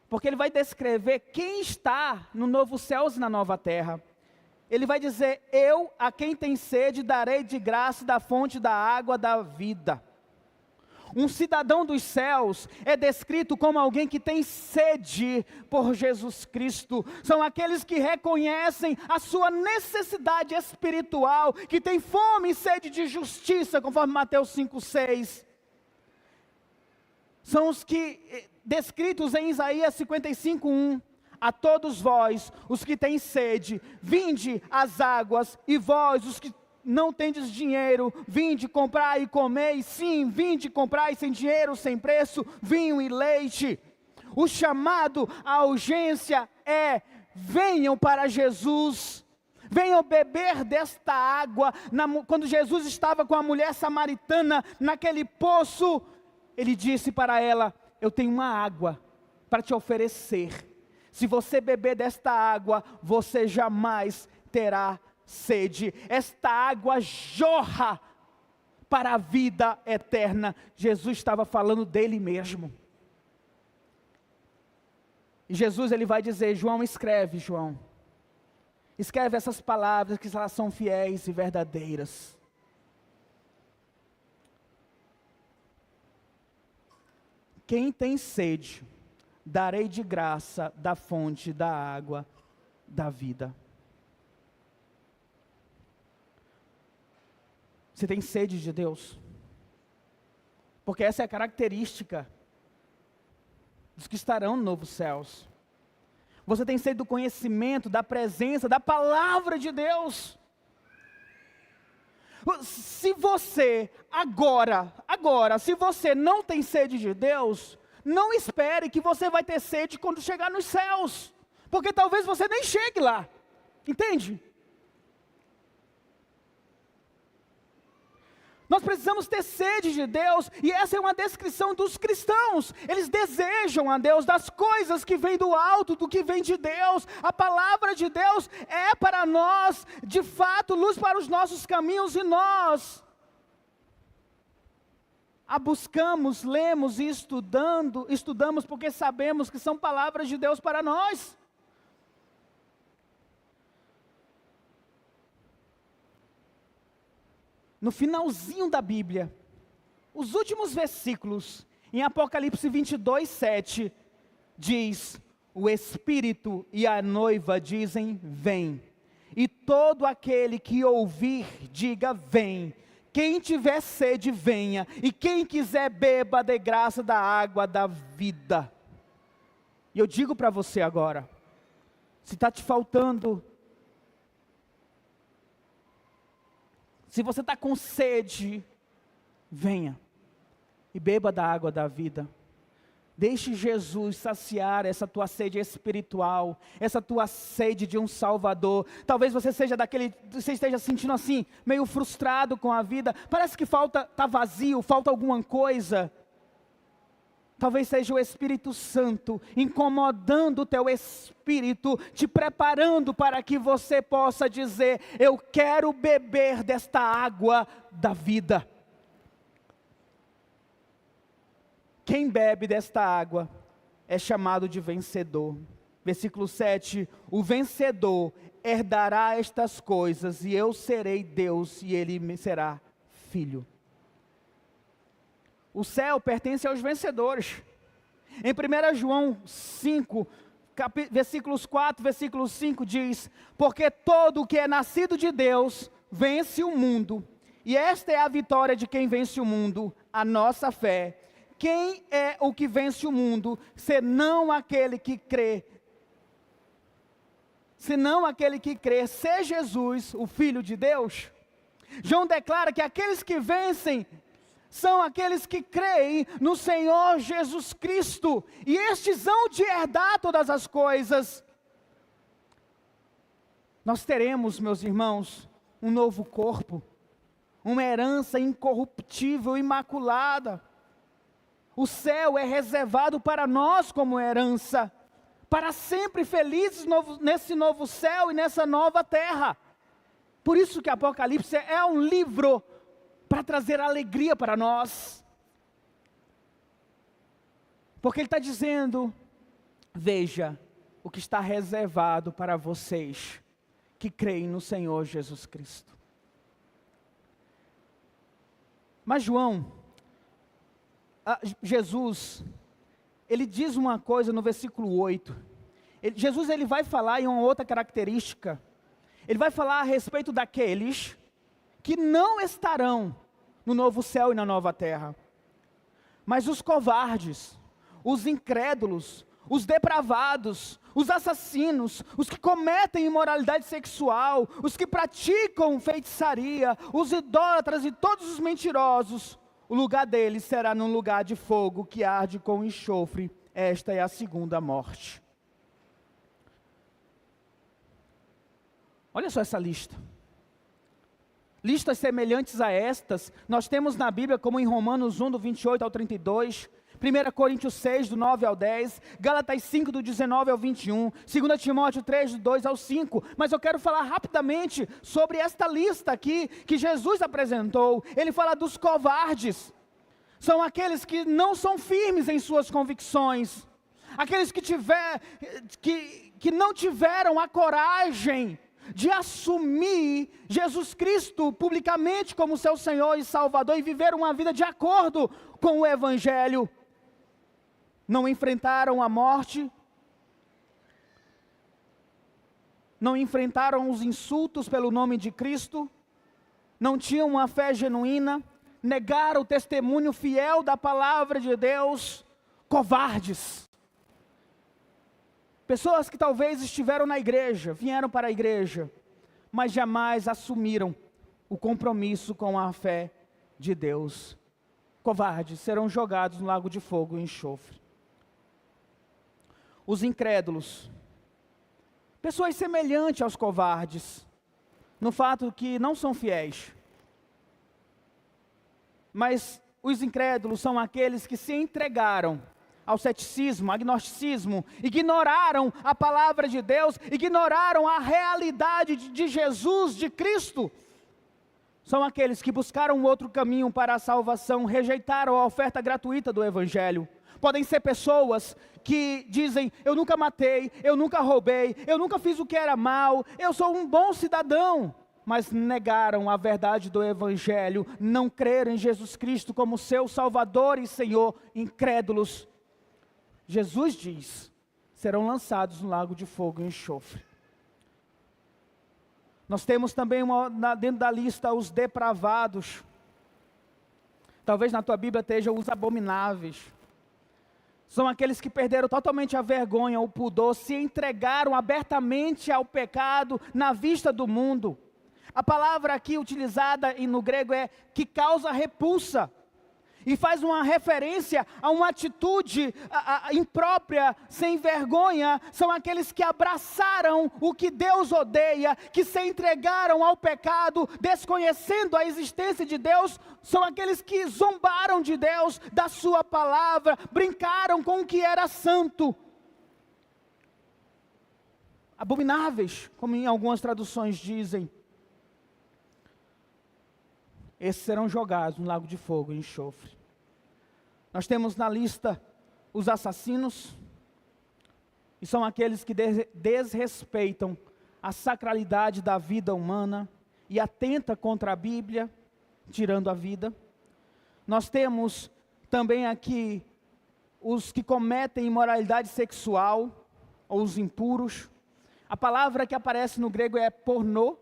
porque ele vai descrever quem está no novo céus e na nova terra. Ele vai dizer, eu a quem tem sede darei de graça da fonte da água da vida. Um cidadão dos céus é descrito como alguém que tem sede por Jesus Cristo. São aqueles que reconhecem a sua necessidade espiritual, que tem fome e sede de justiça, conforme Mateus 5,6. São os que, descritos em Isaías 55,1. A todos vós, os que têm sede, vinde às águas, e vós, os que não tendes dinheiro, vinde comprar e comer, sim, vinde comprar sem dinheiro, sem preço, vinho e leite. O chamado à urgência é: venham para Jesus, venham beber desta água. Quando Jesus estava com a mulher samaritana naquele poço, ele disse para ela: eu tenho uma água para te oferecer. Se você beber desta água, você jamais terá sede. Esta água jorra para a vida eterna. Jesus estava falando dele mesmo. E Jesus, ele vai dizer: João, escreve, João. Escreve essas palavras, que elas são fiéis e verdadeiras. Quem tem sede, darei de graça da fonte da água da vida. Você tem sede de Deus? Porque essa é a característica dos que estarão no novo céus. Você tem sede do conhecimento, da presença, da palavra de Deus. Se você agora, se você não tem sede de Deus, não espere que você vai ter sede quando chegar nos céus, porque talvez você nem chegue lá, entende? Nós precisamos ter sede de Deus, e essa é uma descrição dos cristãos. Eles desejam a Deus das coisas que vêm do alto, do que vem de Deus. A palavra de Deus é para nós, de fato, luz para os nossos caminhos, e nós a buscamos, lemos e estudamos porque sabemos que são palavras de Deus para nós. No finalzinho da Bíblia, os últimos versículos, em Apocalipse 22:7, diz: o Espírito e a noiva dizem: vem. E todo aquele que ouvir, diga: vem. Quem tiver sede, venha. E quem quiser, beba de graça da água da vida. E eu digo para você agora, se está te faltando, se você está com sede, venha e beba da água da vida. Deixe Jesus saciar essa tua sede espiritual, essa tua sede de um Salvador. Talvez você esteja sentindo assim, meio frustrado com a vida. Parece que está vazio, falta alguma coisa. Talvez seja o Espírito Santo incomodando o teu espírito, te preparando para que você possa dizer: eu quero beber desta água da vida. Quem bebe desta água é chamado de vencedor. Versículo 7, o vencedor herdará estas coisas, e eu serei Deus, e ele me será filho. O céu pertence aos vencedores. Em 1 João 5, versículos 4, versículo 5 diz: porque todo o que é nascido de Deus vence o mundo, e esta é a vitória de quem vence o mundo, a nossa fé. Quem é o que vence o mundo, senão aquele que crê? Senão aquele que crê ser Jesus, o Filho de Deus. João declara que aqueles que vencem são aqueles que creem no Senhor Jesus Cristo, e estes hão de herdar todas as coisas. Nós teremos, meus irmãos, um novo corpo, uma herança incorruptível, imaculada. O céu é reservado para nós como herança, para sempre felizes nesse novo céu e nessa nova terra. Por isso que Apocalipse é um livro para trazer alegria para nós, porque ele está dizendo: veja o que está reservado para vocês que creem no Senhor Jesus Cristo. Mas João, Jesus, ele diz uma coisa no versículo 8. Jesus ele vai falar em uma outra característica. Ele vai falar a respeito daqueles que não estarão no novo céu e na nova terra. Mas os covardes, os incrédulos, os depravados, os assassinos, os que cometem imoralidade sexual, os que praticam feitiçaria, os idólatras e todos os mentirosos, o lugar deles será num lugar de fogo que arde com enxofre. Esta é a segunda morte. Olha só essa lista. Listas semelhantes a estas, nós temos na Bíblia, como em Romanos 1, do 28 ao 32, 1 Coríntios 6, do 9 ao 10, Gálatas 5, do 19 ao 21, 2 Timóteo 3, do 2 ao 5, mas eu quero falar rapidamente sobre esta lista aqui, que Jesus apresentou. Ele fala dos covardes, são aqueles que não são firmes em suas convicções, aqueles que não tiveram a coragem de assumir Jesus Cristo publicamente como seu Senhor e Salvador e viver uma vida de acordo com o Evangelho. Não enfrentaram a morte, não enfrentaram os insultos pelo nome de Cristo, não tinham uma fé genuína, negaram o testemunho fiel da palavra de Deus, covardes. Pessoas que talvez estiveram na igreja, vieram para a igreja, mas jamais assumiram o compromisso com a fé de Deus. Covardes serão jogados no lago de fogo e enxofre. Os incrédulos, pessoas semelhantes aos covardes, no fato que não são fiéis. Mas os incrédulos são aqueles que se entregaram ao ceticismo, agnosticismo, ignoraram a palavra de Deus, ignoraram a realidade de Jesus, de Cristo. São aqueles que buscaram outro caminho para a salvação, rejeitaram a oferta gratuita do Evangelho. Podem ser pessoas que dizem, eu nunca matei, eu nunca roubei, eu nunca fiz o que era mal, eu sou um bom cidadão. Mas negaram a verdade do Evangelho, não creram em Jesus Cristo como seu Salvador e Senhor, incrédulos. Jesus diz, serão lançados no lago de fogo e enxofre. Nós temos também dentro da lista os depravados. Talvez na tua Bíblia esteja os abomináveis. São aqueles que perderam totalmente a vergonha, o pudor, se entregaram abertamente ao pecado na vista do mundo. A palavra aqui utilizada no grego é que causa repulsa. E faz uma referência a uma atitude imprópria, sem vergonha. São aqueles que abraçaram o que Deus odeia, que se entregaram ao pecado, desconhecendo a existência de Deus. São aqueles que zombaram de Deus, da sua palavra, brincaram com o que era santo. Abomináveis, como em algumas traduções dizem. Esses serão jogados no lago de fogo e enxofre. Nós temos na lista os assassinos, e são aqueles que desrespeitam a sacralidade da vida humana e atenta contra a Bíblia, tirando a vida. Nós temos também aqui os que cometem imoralidade sexual, ou os impuros. A palavra que aparece no grego é pornô,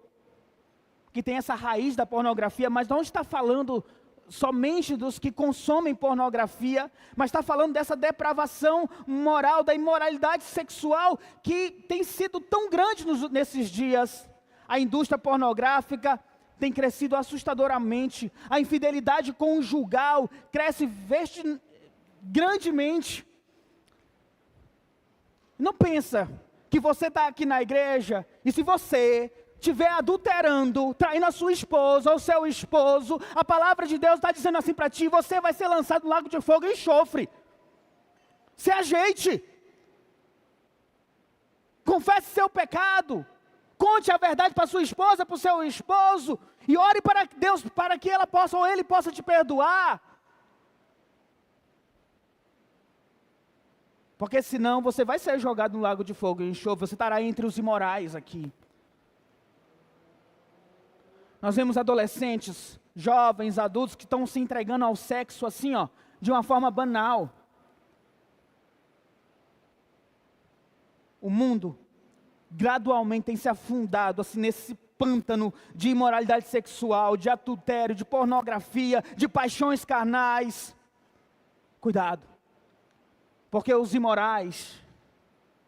que tem essa raiz da pornografia, mas não está falando somente dos que consomem pornografia, mas está falando dessa depravação moral, da imoralidade sexual, que tem sido tão grande nesses dias. A indústria pornográfica tem crescido assustadoramente, a infidelidade conjugal cresce grandemente. Não pensa que você está aqui na igreja, e se você estiver adulterando, traindo a sua esposa ou seu esposo, a palavra de Deus está dizendo assim para ti, você vai ser lançado no lago de fogo e enxofre. Se ajeite. Confesse seu pecado. Conte a verdade para sua esposa, para o seu esposo, e ore para Deus, para que ela possa, ou ele possa te perdoar. Porque senão você vai ser jogado no lago de fogo e enxofre, você estará entre os imorais aqui. Nós vemos adolescentes, jovens, adultos que estão se entregando ao sexo assim, de uma forma banal. O mundo gradualmente tem se afundado assim, nesse pântano de imoralidade sexual, de adultério, de pornografia, de paixões carnais. Cuidado, porque os imorais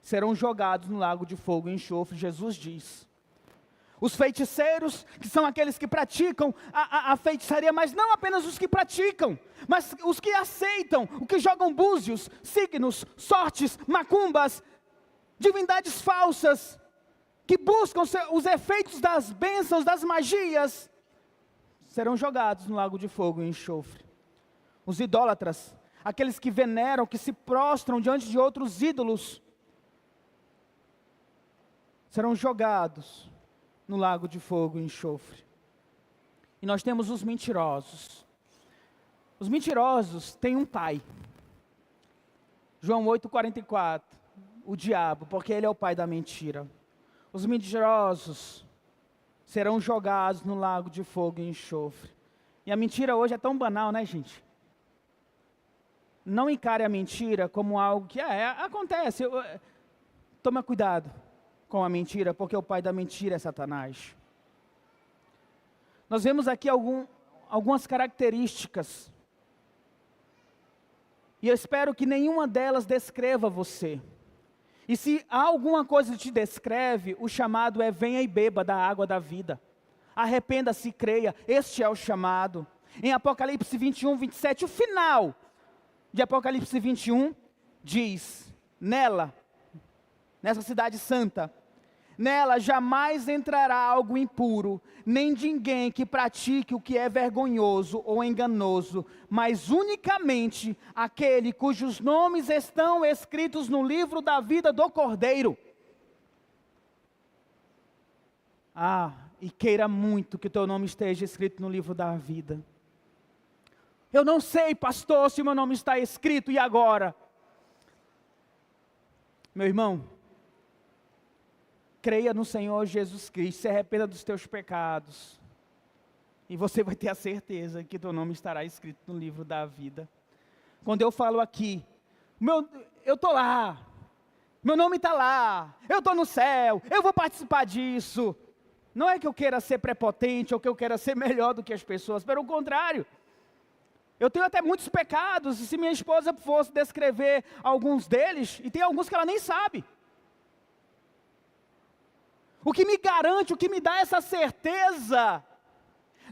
serão jogados no lago de fogo e enxofre, Jesus diz. Os feiticeiros, que são aqueles que praticam a feitiçaria, mas não apenas os que praticam, mas os que aceitam, os que jogam búzios, signos, sortes, macumbas, divindades falsas, que buscam os efeitos das bênçãos, das magias, serão jogados no lago de fogo e enxofre. Os idólatras, aqueles que veneram, que se prostram diante de outros ídolos, serão jogados no lago de fogo e enxofre. E nós temos os mentirosos. Os mentirosos têm um pai. João 8,44. O diabo, porque ele é o pai da mentira. Os mentirosos serão jogados no lago de fogo e enxofre. E a mentira hoje é tão banal, né, gente? Não encare a mentira como algo que acontece. Toma cuidado com a mentira, porque o pai da mentira é Satanás. Nós vemos aqui algumas características. E eu espero que nenhuma delas descreva você. E se há alguma coisa que te descreve, o chamado é: venha e beba da água da vida. Arrependa-se e creia, este é o chamado. Em Apocalipse 21, 27, o final de Apocalipse 21 diz: nessa cidade santa, nela jamais entrará algo impuro, nem de ninguém que pratique o que é vergonhoso ou enganoso, mas unicamente aquele cujos nomes estão escritos no livro da vida do Cordeiro. E queira muito que o teu nome esteja escrito no livro da vida. Eu não sei, pastor, se o meu nome está escrito, e agora? Meu irmão, creia no Senhor Jesus Cristo, se arrependa dos teus pecados, e você vai ter a certeza que teu nome estará escrito no livro da vida. Quando eu falo aqui, eu estou lá, meu nome está lá, eu estou no céu, eu vou participar disso. Não é que eu queira ser prepotente, ou que eu queira ser melhor do que as pessoas, pelo contrário. Eu tenho até muitos pecados, e se minha esposa fosse descrever alguns deles, e tem alguns que ela nem sabe. O que me garante, o que me dá essa certeza,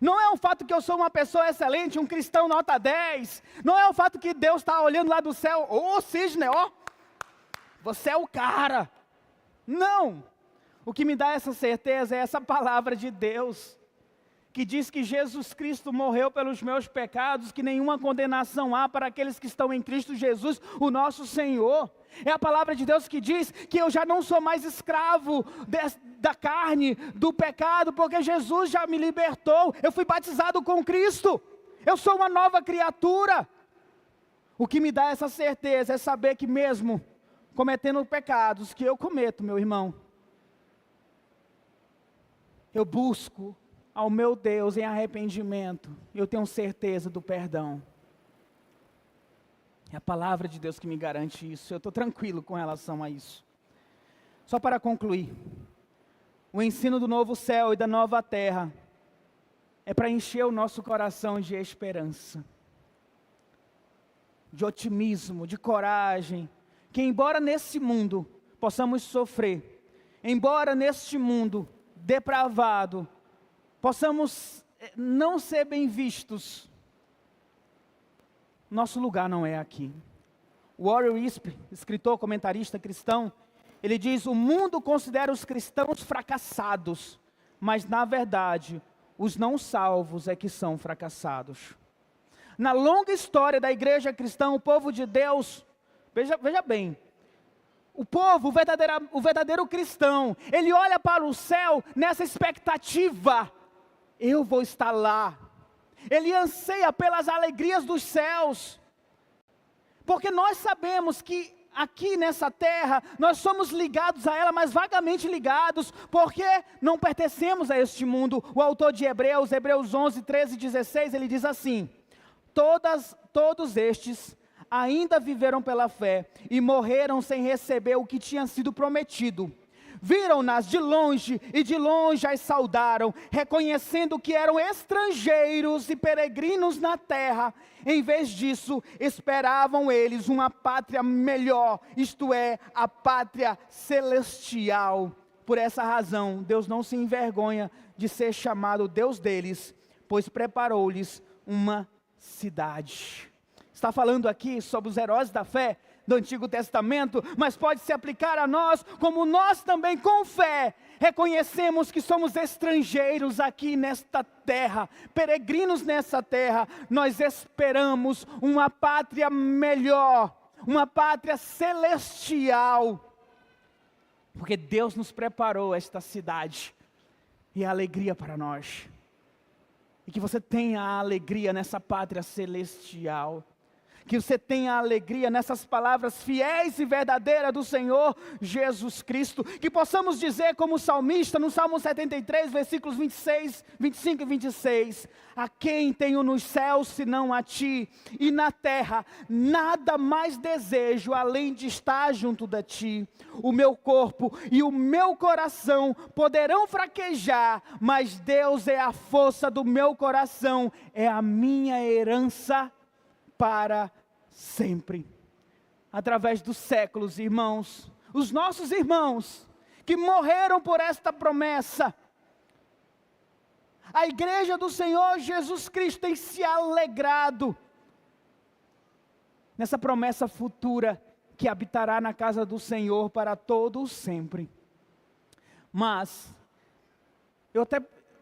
não é o fato que eu sou uma pessoa excelente, um cristão nota 10, não é o fato que Deus está olhando lá do céu, Sidney, você é o cara. Não, o que me dá essa certeza é essa palavra de Deus, que diz que Jesus Cristo morreu pelos meus pecados, que nenhuma condenação há para aqueles que estão em Cristo Jesus, o nosso Senhor. É a palavra de Deus que diz que eu já não sou mais escravo da carne, do pecado, porque Jesus já me libertou, eu fui batizado com Cristo, eu sou uma nova criatura. O que me dá essa certeza é saber que mesmo cometendo pecados que eu cometo, meu irmão, eu busco ao meu Deus em arrependimento, eu tenho certeza do perdão. É a palavra de Deus que me garante isso, eu estou tranquilo com relação a isso. Só para concluir, o ensino do novo céu e da nova terra é para encher o nosso coração de esperança, de otimismo, de coragem, que embora nesse mundo possamos sofrer, embora neste mundo depravado, possamos não ser bem vistos, nosso lugar não é aqui. Warren Wiersbe, escritor, comentarista cristão, ele diz: o mundo considera os cristãos fracassados, mas na verdade, os não salvos é que são fracassados. Na longa história da igreja cristã, o povo de Deus, veja bem, o povo, o verdadeiro cristão, ele olha para o céu nessa expectativa: eu vou estar lá. Ele anseia pelas alegrias dos céus, porque nós sabemos que aqui nessa terra, nós somos ligados a ela, mas vagamente ligados, porque não pertencemos a este mundo. O autor de Hebreus 11, 13 e 16, ele diz assim: todos estes ainda viveram pela fé e morreram sem receber o que tinha sido prometido. Viram-nas de longe e de longe as saudaram, reconhecendo que eram estrangeiros e peregrinos na terra. Em vez disso, esperavam eles uma pátria melhor, isto é, a pátria celestial. Por essa razão, Deus não se envergonha de ser chamado Deus deles, pois preparou-lhes uma cidade. Está falando aqui sobre os heróis da fé do Antigo Testamento, mas pode se aplicar a nós, como nós também com fé reconhecemos que somos estrangeiros aqui nesta terra, peregrinos nessa terra. Nós esperamos uma pátria melhor, uma pátria celestial, porque Deus nos preparou esta cidade, e a alegria para nós, e que você tenha a alegria nessa pátria celestial, que você tenha a alegria nessas palavras fiéis e verdadeiras do Senhor Jesus Cristo, que possamos dizer como o salmista no Salmo 73, versículos 25 e 26, a quem tenho nos céus senão a ti, e na terra nada mais desejo além de estar junto de ti. O meu corpo e o meu coração poderão fraquejar, mas Deus é a força do meu coração, é a minha herança para sempre. Através dos séculos, irmãos, os nossos irmãos que morreram por esta promessa, a igreja do Senhor Jesus Cristo tem se alegrado nessa promessa futura que habitará na casa do Senhor para todo sempre. Mas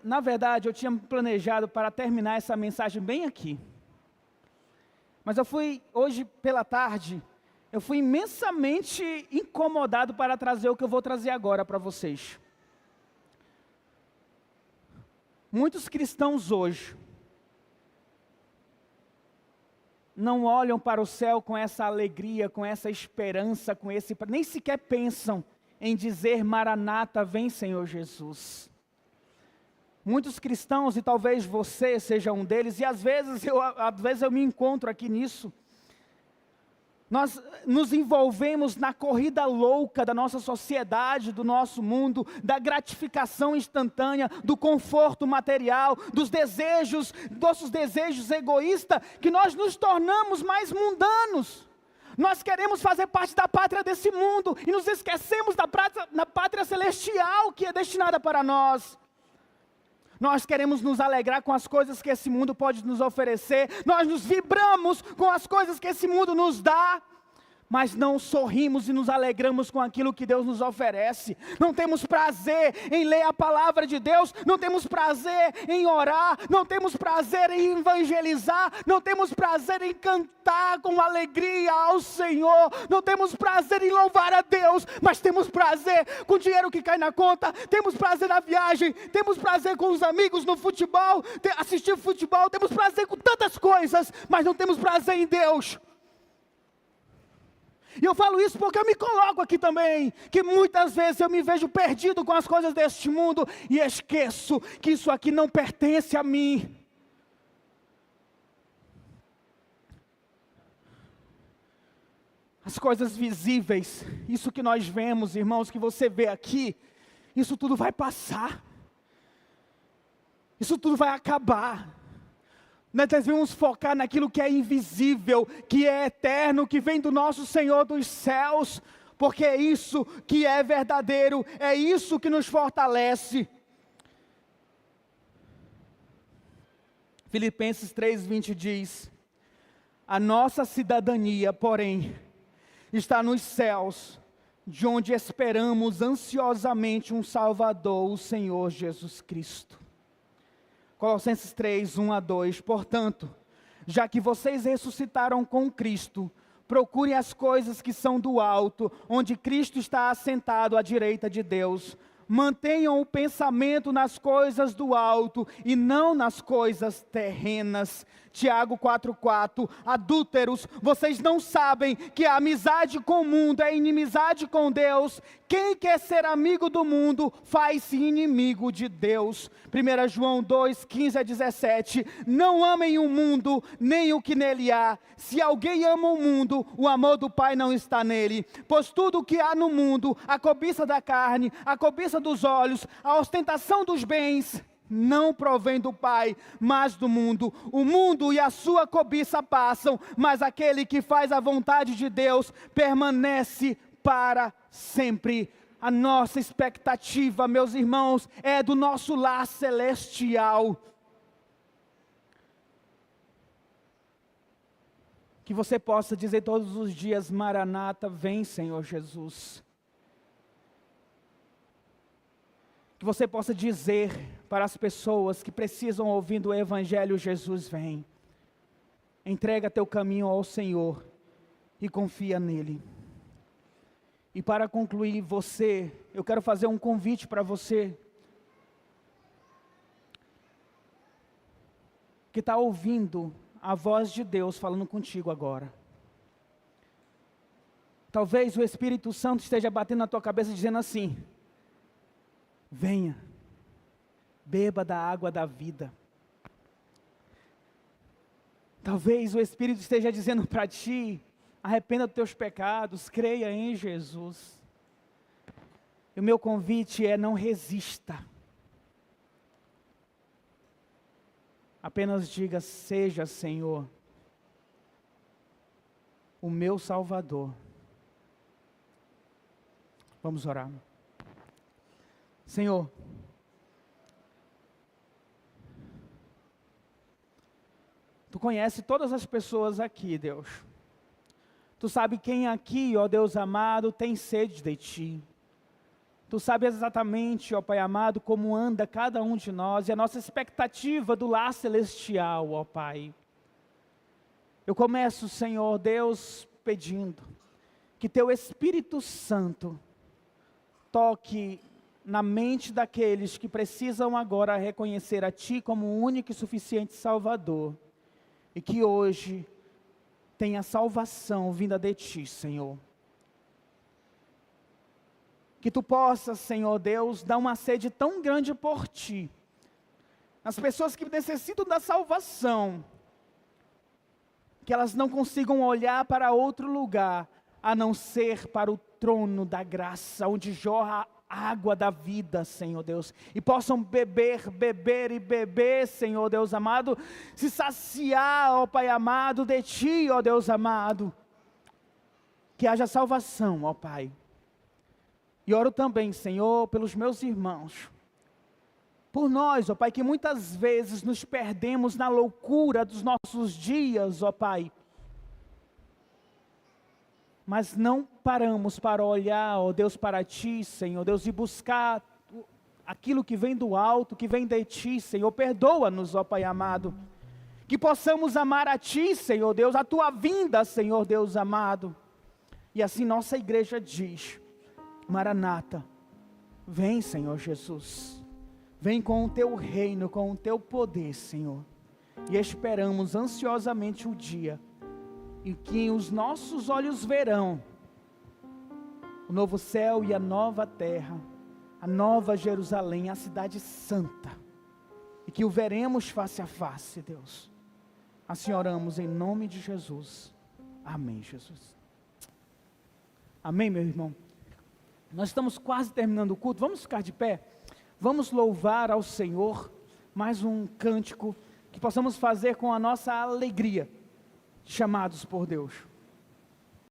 na verdade, eu tinha planejado para terminar essa mensagem bem aqui. Mas hoje pela tarde, eu fui imensamente incomodado para trazer o que eu vou trazer agora para vocês. Muitos cristãos hoje não olham para o céu com essa alegria, com essa esperança, nem sequer pensam em dizer: Maranata, vem Senhor Jesus. Muitos cristãos, e talvez você seja um deles, e às vezes eu me encontro aqui nisso, nós nos envolvemos na corrida louca da nossa sociedade, do nosso mundo, da gratificação instantânea, do conforto material, nossos desejos egoístas, que nós nos tornamos mais mundanos. Nós queremos fazer parte da pátria desse mundo, e nos esquecemos da pátria celestial que é destinada para nós. Nós queremos nos alegrar com as coisas que esse mundo pode nos oferecer. Nós nos vibramos com as coisas que esse mundo nos dá. Mas não sorrimos e nos alegramos com aquilo que Deus nos oferece. Não temos prazer em ler a palavra de Deus. Não temos prazer em orar. Não temos prazer em evangelizar. Não temos prazer em cantar com alegria ao Senhor. Não temos prazer em louvar a Deus. Mas temos prazer com o dinheiro que cai na conta. Temos prazer na viagem. Temos prazer com os amigos no futebol. Assistir futebol. Temos prazer com tantas coisas. Mas não temos prazer em Deus. E eu falo isso porque eu me coloco aqui também, que muitas vezes eu me vejo perdido com as coisas deste mundo e esqueço que isso aqui não pertence a mim. As coisas visíveis, isso que nós vemos, irmãos, que você vê aqui, isso tudo vai passar. Isso tudo vai acabar. Nós devemos focar naquilo que é invisível, que é eterno, que vem do nosso Senhor dos céus, porque é isso que é verdadeiro, é isso que nos fortalece. Filipenses 3:20 diz: a nossa cidadania, porém, está nos céus, de onde esperamos ansiosamente um Salvador, o Senhor Jesus Cristo. Colossenses 3, 1-2, portanto, já que vocês ressuscitaram com Cristo, procurem as coisas que são do alto, onde Cristo está assentado à direita de Deus. Mantenham o pensamento nas coisas do alto e não nas coisas terrenas. Tiago 4,4. Adúlteros, vocês não sabem que a amizade com o mundo é inimizade com Deus? Quem quer ser amigo do mundo faz-se inimigo de Deus. 1 João 2,15-17. Não amem o mundo, nem o que nele há. Se alguém ama o mundo, o amor do Pai não está nele. Pois tudo o que há no mundo, a cobiça da carne, a cobiça dos olhos, a ostentação dos bens, não provém do Pai, mas do mundo. O mundo e a sua cobiça passam, mas aquele que faz a vontade de Deus permanece para sempre. A nossa expectativa, meus irmãos, é do nosso lar celestial. Que você possa dizer todos os dias: Maranata, vem Senhor Jesus. Que você possa dizer para as pessoas que precisam ouvir do Evangelho: Jesus vem. Entrega teu caminho ao Senhor e confia nele. E para concluir, eu quero fazer um convite para você que está ouvindo a voz de Deus falando contigo agora. Talvez o Espírito Santo esteja batendo na tua cabeça dizendo assim: venha, beba da água da vida. Talvez o Espírito esteja dizendo para ti: arrependa dos teus pecados, creia em Jesus. E o meu convite é: não resista. Apenas diga: seja, Senhor, o meu Salvador. Vamos orar. Senhor, Tu conhece todas as pessoas aqui, Deus. Tu sabe quem aqui, ó Deus amado, tem sede de Ti. Tu sabes exatamente, ó Pai amado, como anda cada um de nós e a nossa expectativa do lar celestial, ó Pai. Eu começo, Senhor Deus, pedindo que Teu Espírito Santo toque na mente daqueles que precisam agora reconhecer a Ti como o único e suficiente Salvador. E que hoje tenha salvação vinda de Ti, Senhor. Que Tu possas, Senhor Deus, dar uma sede tão grande por Ti. As pessoas que necessitam da salvação, que elas não consigam olhar para outro lugar, a não ser para o trono da graça, onde jorra água da vida, Senhor Deus, e possam beber, Senhor Deus amado, se saciar, ó Pai amado, de Ti, ó Deus amado, que haja salvação, ó Pai. E oro também, Senhor, pelos meus irmãos, por nós, ó Pai, que muitas vezes nos perdemos na loucura dos nossos dias, ó Pai, mas não paramos para olhar, ó Deus, para Ti, Senhor Deus, e buscar aquilo que vem do alto, que vem de Ti, Senhor. Perdoa-nos, ó Pai amado, que possamos amar a Ti, Senhor Deus, a Tua vinda, Senhor Deus amado. E assim nossa igreja diz: Maranata, vem, Senhor Jesus, vem com o Teu reino, com o Teu poder, Senhor, e esperamos ansiosamente o dia em que os nossos olhos verão o novo céu e a nova terra, a nova Jerusalém, a cidade santa, e que o veremos face a face, Deus. Assim oramos em nome de Jesus. Amém, Jesus. Amém, meu irmão. Nós estamos quase terminando o culto. Vamos ficar de pé? Vamos louvar ao Senhor. Mais um cântico que possamos fazer com a nossa alegria, chamados por Deus.